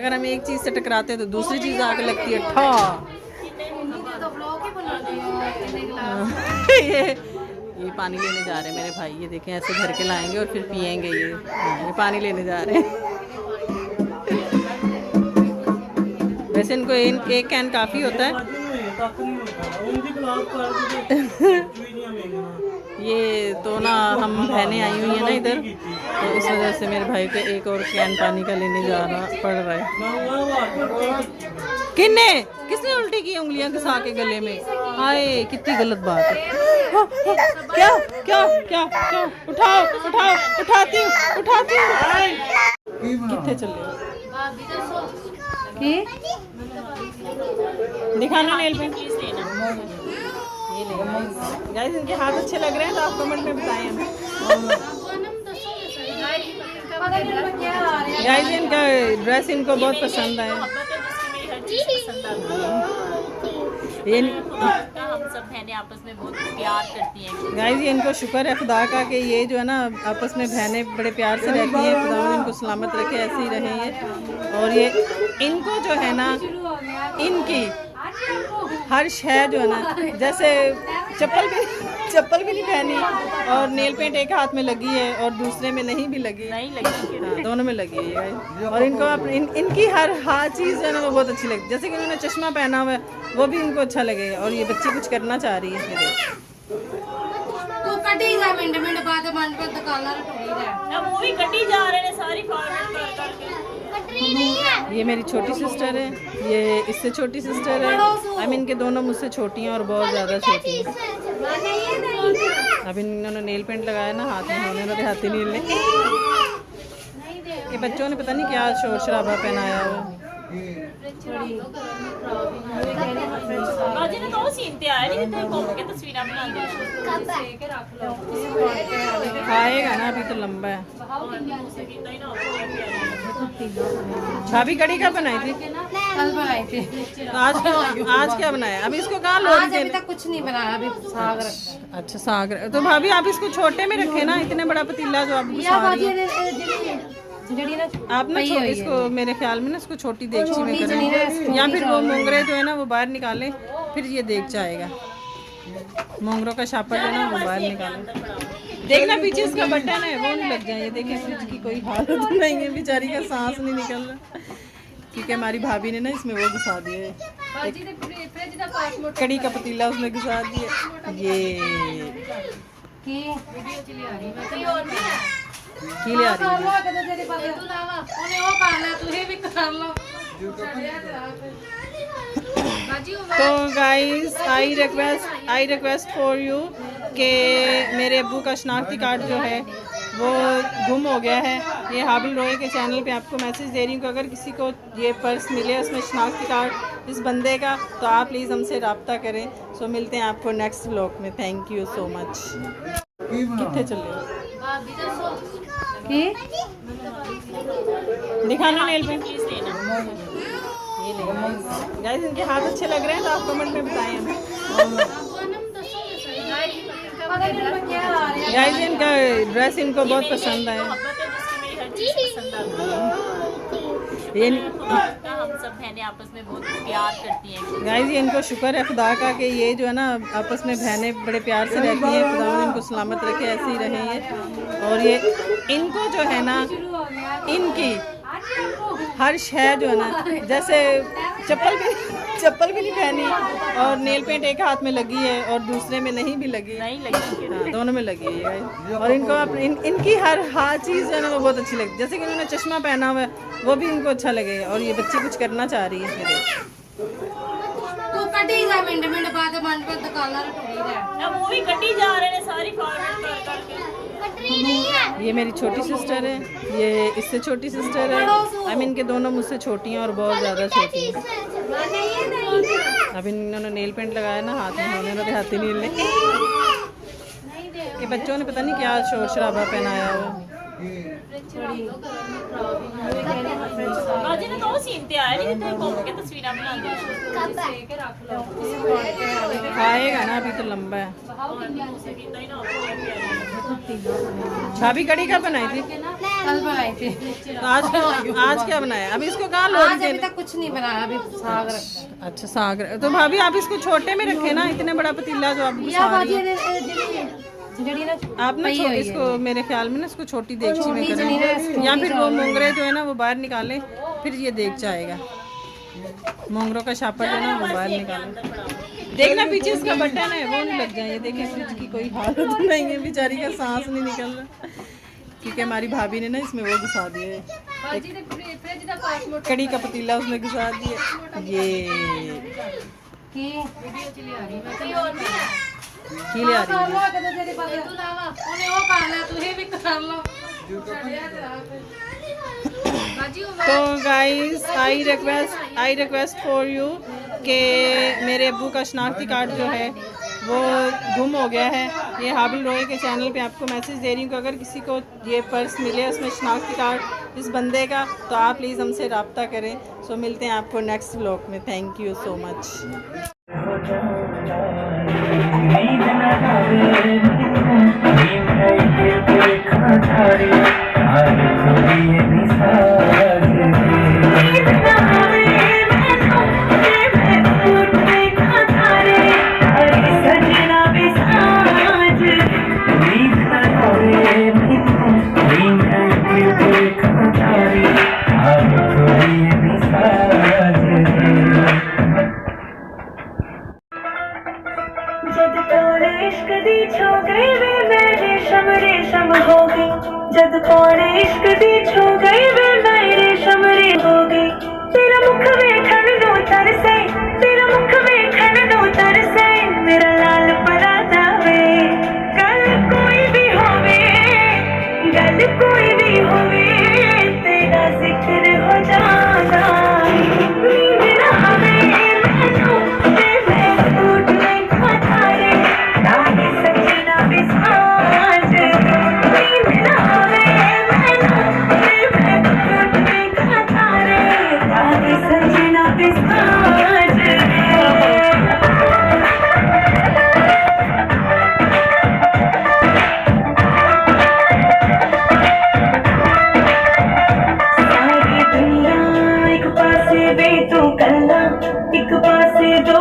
अगर हम एक चीज़ से टकराते हैं तो दूसरी चीज़ आके लगती है ठा। ये पानी लेने जा रहे हैं मेरे भाई, ये देखें ऐसे भर के लाएंगे और फिर पियेंगे। ये पानी लेने जा रहे हैं। वैसे इनको एक कैन काफ़ी होता है। ये तो ना हम बहनें आई हुई हैं ना इधर, तो इस वजह से मेरे भाई को एक और कैन पानी का लेने जाना पड़ रहा है। किसने उल्टी की उंगलियां घिसा के गले में? हाय कितनी गलत बात है। क्या क्या क्या क्या उठाओ उठाओ, उठाती हूँ कितने चले दिखाना नेल पेंट प्लीज लेना। ये ले गाइस, इनके हाथ अच्छे लग रहे हैं तो आप कमेंट में बताएं हमें। गाइस इनका ड्रेस इनको बहुत पसंद आया। ये हम सब बहनें आपस में बहुत प्यार करती हैं। गाइस ये इनको शुक्र है खुदा का कि ये जो है ना आपस में बहनें बड़े प्यार से रहती हैं। खुदा इनको सलामत रखे, ऐसे ही रहे ये। और ये इनको जो है ना, इनकी हर शय जो है ना, जैसे चप्पल भी नहीं पहनी और नेल पेंट एक हाथ में लगी है और दूसरे में नहीं लगी। हाँ, दोनों में लगी है। और इनको इनकी हर चीज़ जो है ना वो बहुत अच्छी लगती है। जैसे कि उन्होंने चश्मा पहना हुआ है वो भी इनको अच्छा लगेगा। और ये बच्ची कुछ करना चाह रही है इसमें। ये मेरी छोटी सिस्टर है, ये इससे छोटी सिस्टर है। आई मीन के दोनों मुझसे छोटी हैं और बहुत ज़्यादा छोटी हैं। अभी इन्होंने नेल पेंट लगाया ना हाथ में, उन्होंने हाथी नील ने। ये बच्चों ने पता नहीं क्या शोर शराबा पहनाया हो। खाएगा ना अभी तो लंबा है। भाभी कड़ी कब बनाई थी? कल बनाई थी। आज क्या बनाया? अभी इसको कहाँ लोग? अभी तक कुछ नहीं बनाया, अभी साग रखा। अच्छा साग। तो भाभी आप इसको छोटे में रखे ना, इतने बड़ा पतीला जो आप आप ना इसको मेरे ख्याल में ना इसको छोटी देगची में करें, या फिर वो मोंगरे जो है ना वो बाहर निकालें, फिर ये देगचा आएगा। मोंगरों का छापा जो है ना वो बाहर निकालें। देखना पीछे इसका बटन है वो नहीं लग जाए। ये देखिए फ्रिज की कोई हालत नहीं है, बेचारी का सांस नहीं निकल रहा क्योंकि हमारी भाभी ने ना इसमें वो घुसा दिए, कड़ी का पतीला उसमें घुसा दिया। ये ले आ रही तो guys I request for you कि मेरे अब्बू का शनाख्ती कार्ड जो है वो गुम हो गया है। ये हाबिल रॉय के चैनल पे आपको मैसेज दे रही हूँ कि अगर किसी को ये पर्स मिले उसमें शनाख्ती कार्ड इस बंदे का, तो आप प्लीज़ हमसे रब्ता करें। सो मिलते हैं आपको नेक्स्ट व्लॉग में। Thank you so much. कितने चले दिखाना नेल पेंट प्लीज लेना। ये ले गाइस, इनके हाथ अच्छे लग रहे हैं तो आप कमेंट में बताएं हमें। गाइस इनका ड्रेस इनको बहुत पसंद आया। ये हम सब बहनें आपस में बहुत प्यार करती हैं। गाइस ये इनको शुक्र है खुदा का कि ये जो है ना आपस में बहनें बड़े प्यार से रहती हैं। खुदा इनको सलामत रखे, ऐसे ही रहे ये। और ये इनको जो है ना, इनकी हर शय जो है ना, जैसे चप्पल भी नहीं पहनी और नेल पेंट एक हाथ में लगी है और दूसरे में नहीं लगी। हाँ, दोनों में लगी है। और इनको इनकी हर चीज़ जो है ना वो बहुत अच्छी लगती है। जैसे कि उन्होंने चश्मा पहना हुआ है वो भी इनको अच्छा लगेगा। और ये बच्ची कुछ करना चाह रही है इसमें। ये मेरी छोटी सिस्टर है, ये इससे छोटी सिस्टर है। आई मीन के दोनों मुझसे छोटी हैं और बहुत ज़्यादा छोटी हैं। अभी इन्होंने नेल पेंट लगाया ना हाथ में, उन्होंने हाथी नील ने। ये बच्चों ने पता नहीं क्या शोर शराबा पहनाया हो। खाएगा ना अभी तो लंबा है। भाभी कड़ी कब बनाई थी? कल बनाई थी। तो आज क्या बनाया? अभी इसको कहाँ लोड आज अभी तक कुछ नहीं बनाया, अभी साग रखा। अच्छा साग। तो भाभी आप इसको छोटे में रखे ना, इतने बड़ा पतीला जो आप या घुसा रही बाजी हैं। जड़ी ना आप ना इसको मेरे ख्याल में ना इसको छोटी देगची में करें, या फिर वो मोंगरे जो है ना वो बाहर निकालें, फिर ये देगचा आएगा। मोंगरों का छापा जो है ना वो बाहर निकालें। देखना पीछे इसका बटन है वो नहीं लग जाए। ये देखिए फ्रिज की कोई हालत नहीं है, बेचारी का सांस नहीं निकल रहा, क्योंकि हमारी भाभी ने ना इसमें वो घुसा दिए, कड़ी का पतीला उसमें घुसा दिया। ये की ले आ रही है। तो guys I request for you कि मेरे अब्बू का शनाख्ती कार्ड जो है वो गुम हो गया है। ये हाबिल रॉय के चैनल पे आपको मैसेज दे रही हूँ कि अगर किसी को ये पर्स मिले उसमें शनाख्ती कार्ड इस बंदे का, तो आप प्लीज़ हमसे रब्ता करें। सो मिलते हैं आपको नेक्स्ट व्लॉग में। Thank you so much. जद कोड़े इश्क दी छू गई वे मेरे शमरे हो गई। तेरा मुख वेखण नू तरसे, तेरा मुख वेखण नू तरसे, मेरा लाल पराता वे। गल कोई भी होवे, गल कोई भी होवे, तेरा जिक्र हो जाना। नींद ना आवे मैनू ते मैं टूट नहीं खातारे, राही सजना बिसाज। नींद ना आवे मैनू ते मैं टूट नहीं खातारे, राही सजना बिसाज। सारी दुनिया एक पासे वे तू कल्ला, एक पासे दो